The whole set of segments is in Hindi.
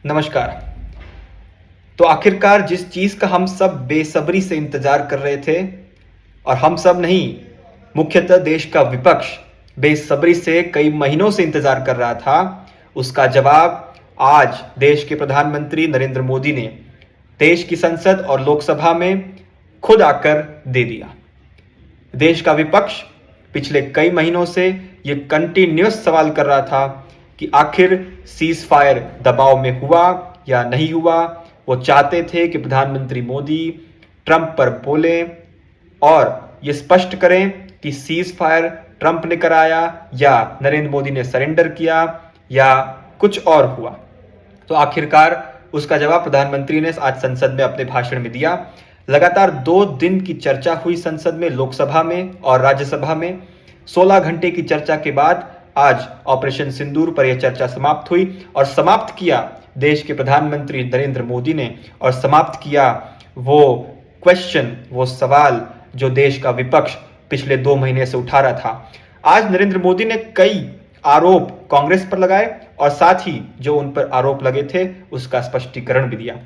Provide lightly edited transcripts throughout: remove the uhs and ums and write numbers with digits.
नमस्कार। तो आखिरकार जिस चीज़ का हम सब बेसब्री से इंतज़ार कर रहे थे और हम सब नहीं, मुख्यतः देश का विपक्ष बेसब्री से कई महीनों से इंतज़ार कर रहा था, उसका जवाब आज देश के प्रधानमंत्री नरेंद्र मोदी ने देश की संसद और लोकसभा में खुद आकर दे दिया। देश का विपक्ष पिछले कई महीनों से ये कंटिन्यूस सवाल कर रहा था कि आखिर सीज फायर दबाव में हुआ या नहीं हुआ। वो चाहते थे कि प्रधानमंत्री मोदी ट्रंप पर बोले और ये स्पष्ट करें कि सीज फायर ट्रंप ने कराया या नरेंद्र मोदी ने सरेंडर किया या कुछ और हुआ। तो आखिरकार उसका जवाब प्रधानमंत्री ने आज संसद में अपने भाषण में दिया। लगातार 2 दिन की चर्चा हुई संसद में, लोकसभा में और राज्यसभा में। 16 घंटे की चर्चा के बाद आज ऑपरेशन सिंदूर पर यह चर्चा समाप्त हुई और समाप्त किया देश के प्रधानमंत्री नरेंद्र मोदी ने, और समाप्त किया वो क्वेश्चन, वो सवाल जो देश का विपक्ष पिछले 2 महीने से उठा रहा था। आज नरेंद्र मोदी ने कई आरोप कांग्रेस पर लगाए और साथ ही जो उन पर आरोप लगे थे उसका स्पष्टीकरण भी दिया।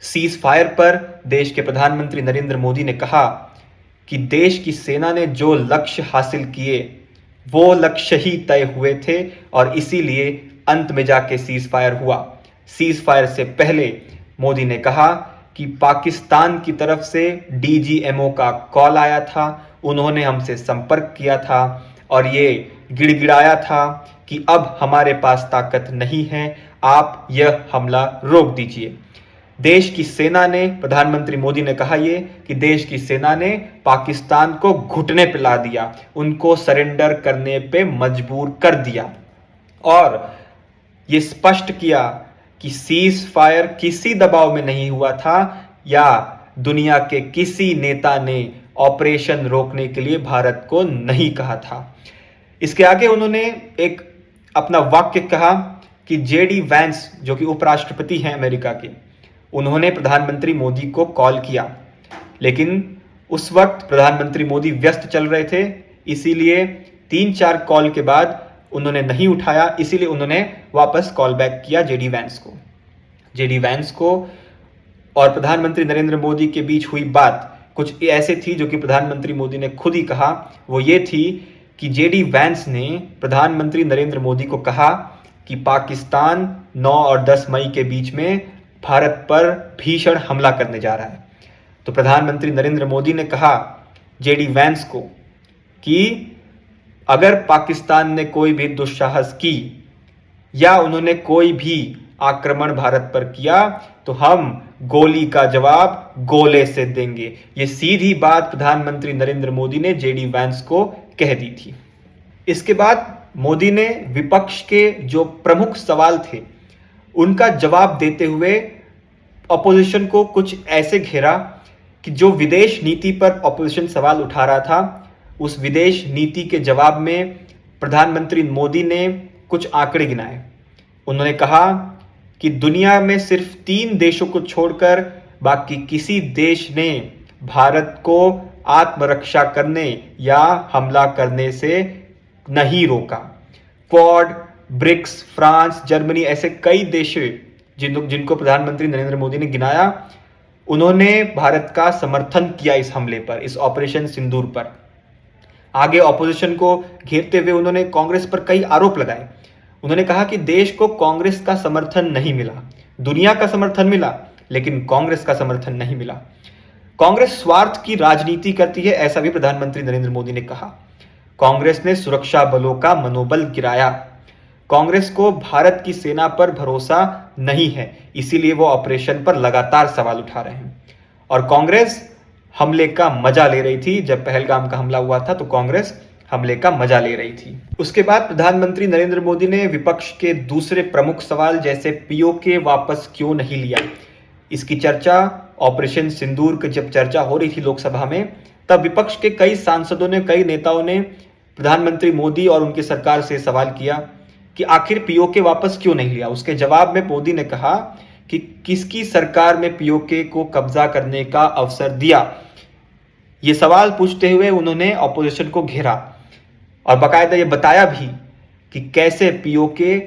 सीज फायर पर देश के प्रधानमंत्री नरेंद्र मोदी ने कहा कि देश की सेना ने जो लक्ष्य हासिल किए वो लक्ष्य ही तय हुए थे और इसीलिए अंत में जाके सीज फायर हुआ। सीज फायर से पहले मोदी ने कहा कि पाकिस्तान की तरफ से डीजीएमओ का कॉल आया था, उन्होंने हमसे संपर्क किया था और ये गिड़गिड़ाया था कि अब हमारे पास ताकत नहीं है, आप यह हमला रोक दीजिए। देश की सेना ने, प्रधानमंत्री मोदी ने कहा ये कि देश की सेना ने पाकिस्तान को घुटने पे ला दिया, उनको सरेंडर करने पे मजबूर कर दिया और ये स्पष्ट किया कि सीज फायर किसी दबाव में नहीं हुआ था या दुनिया के किसी नेता ने ऑपरेशन रोकने के लिए भारत को नहीं कहा था। इसके आगे उन्होंने एक अपना वाक्य कहा कि जेडी वैंस, जो कि उपराष्ट्रपति हैं अमेरिका के, उन्होंने प्रधानमंत्री मोदी को कॉल किया, लेकिन उस वक्त प्रधानमंत्री मोदी व्यस्त चल रहे थे, इसीलिए 3-4 कॉल के बाद उन्होंने नहीं उठाया, इसीलिए उन्होंने वापस कॉल बैक किया जेडी वैंस को और प्रधानमंत्री नरेंद्र मोदी के बीच हुई बात कुछ ऐसे थी जो कि प्रधानमंत्री मोदी ने खुद ही कहा। वो ये थी कि जेडी वैंस ने प्रधानमंत्री नरेंद्र मोदी को कहा कि पाकिस्तान 9 और 10 मई के बीच में भारत पर भीषण हमला करने जा रहा है। तो प्रधानमंत्री नरेंद्र मोदी ने कहा जेडी वैंस को कि अगर पाकिस्तान ने कोई भी दुस्साहस की या उन्होंने कोई भी आक्रमण भारत पर किया तो हम गोली का जवाब गोले से देंगे। ये सीधी बात प्रधानमंत्री नरेंद्र मोदी ने जेडी वैंस को कह दी थी। इसके बाद मोदी ने विपक्ष के जो प्रमुख सवाल थे उनका जवाब देते हुए ऑपोजिशन को कुछ ऐसे घेरा कि जो विदेश नीति पर ऑपोजिशन सवाल उठा रहा था, उस विदेश नीति के जवाब में प्रधानमंत्री मोदी ने कुछ आंकड़े गिनाए। उन्होंने कहा कि दुनिया में सिर्फ 3 देशों को छोड़कर बाकी किसी देश ने भारत को आत्मरक्षा करने या हमला करने से नहीं रोका। क्वाड, ब्रिक्स, फ्रांस, जर्मनी, ऐसे कई देश जिनको प्रधानमंत्री नरेंद्र मोदी ने गिनाया, उन्होंने भारत का समर्थन किया इस हमले पर, इस ऑपरेशन सिंदूर पर। आगे ऑपोजिशन को घेरते हुए उन्होंने कांग्रेस पर कई आरोप लगाए। उन्होंने कहा कि देश को कांग्रेस का समर्थन नहीं मिला, दुनिया का समर्थन मिला लेकिन कांग्रेस का समर्थन नहीं मिला। कांग्रेस स्वार्थ की राजनीति करती है, ऐसा भी प्रधानमंत्री नरेंद्र मोदी ने कहा। कांग्रेस ने सुरक्षा बलों का मनोबल गिराया। कांग्रेस को भारत की सेना पर भरोसा नहीं है, इसीलिए वो ऑपरेशन पर लगातार सवाल उठा रहे हैं। और कांग्रेस हमले का मजा ले रही थी। जब पहलगाम का हमला हुआ था तो कांग्रेस हमले का मजा ले रही थी। उसके बाद प्रधानमंत्री नरेंद्र मोदी ने विपक्ष के दूसरे प्रमुख सवाल जैसे पीओके वापस क्यों नहीं लिया, इसकी चर्चा ऑपरेशन सिंदूर की जब चर्चा हो रही थी लोकसभा में, तब विपक्ष के कई सांसदों ने, कई नेताओं ने प्रधानमंत्री मोदी और उनकी सरकार से सवाल किया कि आखिर पीओके वापस क्यों नहीं लिया। उसके जवाब में मोदी ने कहा कि किसकी सरकार में पीओके को कब्जा करने का अवसर दिया। ये सवाल पूछते हुए उन्होंने ऑपोजिशन को घेरा और बाकायदा ये बताया भी कि कैसे पीओके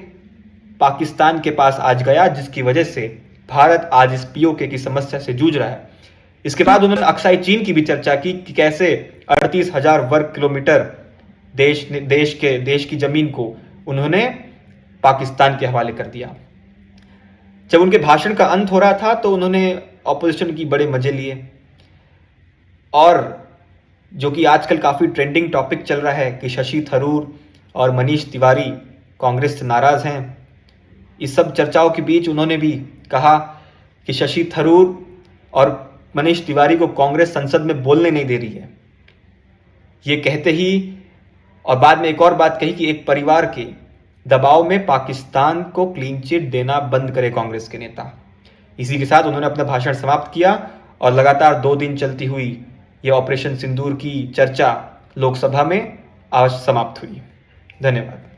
पाकिस्तान के पास आज गया, जिसकी वजह से भारत आज इस पीओके की समस्या से जूझ रहा है। इसके बाद उन्होंने अक्साई चीन की भी चर्चा की कि कैसे 38,000 वर्ग किलोमीटर देश की जमीन को उन्होंने पाकिस्तान के हवाले कर दिया। जब उनके भाषण का अंत हो रहा था तो उन्होंने ऑपोजिशन की बड़े मजे लिए, और जो कि आजकल काफ़ी ट्रेंडिंग टॉपिक चल रहा है कि शशि थरूर और मनीष तिवारी कांग्रेस से नाराज़ हैं। इस सब चर्चाओं के बीच उन्होंने भी कहा कि शशि थरूर और मनीष तिवारी को कांग्रेस संसद में बोलने नहीं दे रही है। ये कहते ही और बाद में एक और बात कही कि एक परिवार के दबाव में पाकिस्तान को क्लीन चिट देना बंद करे कांग्रेस के नेता। इसी के साथ उन्होंने अपना भाषण समाप्त किया और लगातार 2 दिन चलती हुई ये ऑपरेशन सिंदूर की चर्चा लोकसभा में आज समाप्त हुई। धन्यवाद।